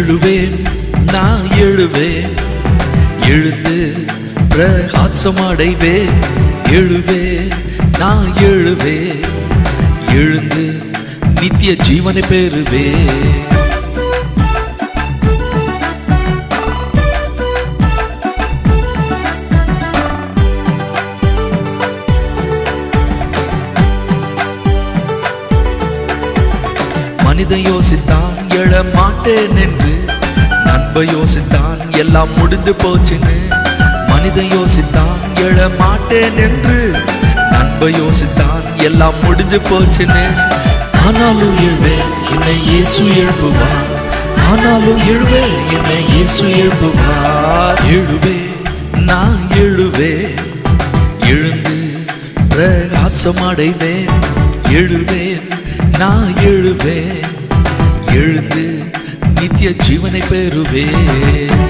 எழுவேன், நான் எழுவேன், எழுந்து பிரகாசம் அடைவேன். எழுவேன், நான் எழுவேன், எழுந்து நித்திய ஜீவனை பெறுவேன். மனிதன் யோசித்தான் எழ மாட்டேன் என்று, நண்ப யோசித்தான் எல்லாம் முடிந்து போச்சுன்னு. மனிதன் யோசித்தான் எழ மாட்டேன் என்று, நண்ப யோசித்தான் எல்லாம் முடிந்து போச்சுன்னு. ஆனாலும் எழுவேன், என்னை இயேசு எழுப்புவார். ஆனாலும் எழுவேன், என்னை இயேசு எழுப்புவார். எழுவேன், நான் எழுவேன், எழுந்து பிரகாசம் அடைவேன். எழுவேன், நான் எழுவேன், எழுந்து நித்திய ஜீவனை பெறுவேன்.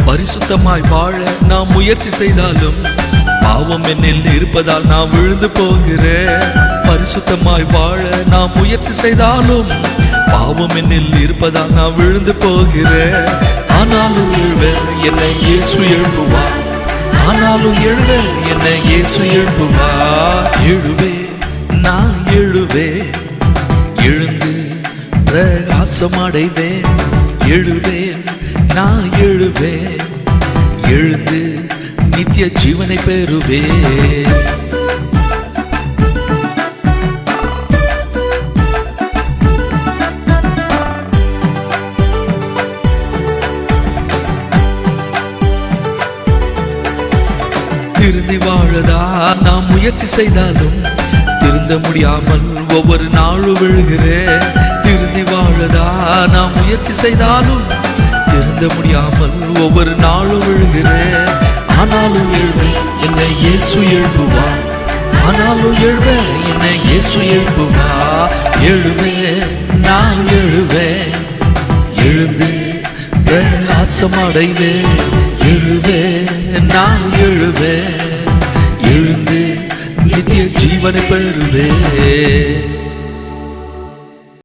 பரிசுத்தமாய் வாழ நான் முயற்சி செய்தாலும் பாவம் என்னில் இருப்பதால் நான் விழுந்து போகிறேன். பரிசுத்தமாய் வாழ நான் முயற்சி செய்தாலும் பாவம் என்னில் இருப்பதால் நான் விழுந்து போகிறேன். ஆனாலும் எழுவேன், என்னை இயேசு எழுப்புவார். ஆனாலும் எழுவேன், என்னை இயேசு எழுப்புவார். எழுவேன், நான் எழுவேன், எழுந்து பிரகாசம் அடைவேன். எழுவேன், நான் எழுவேன், எழுந்து நித்திய ஜீவனை பெறுவேன். திருந்தி வாழதா நான் முயற்சி செய்தாலும் திருந்த முடியாமல் ஒவ்வொரு நாளும் விழுகிறேன். திருந்தி வாழதா நான் முயற்சி செய்தாலும் திருந்த முடியாமல் ஒவ்வொரு நாளும் விழுகிறேன். ஆனாலும் எழுவேன், என்னை இயேசு எழுப்புவார். ஆனாலும் எழுவேன், என்னை இயேசு எழுப்புவார். எழுவேன், நான் எழுவேன், எழுந்து பிரகாசம் அடைவேன். எழுவேன், நான் எழுவேன், எழுந்து நித்திய ஜீவனை பெறுவேன்.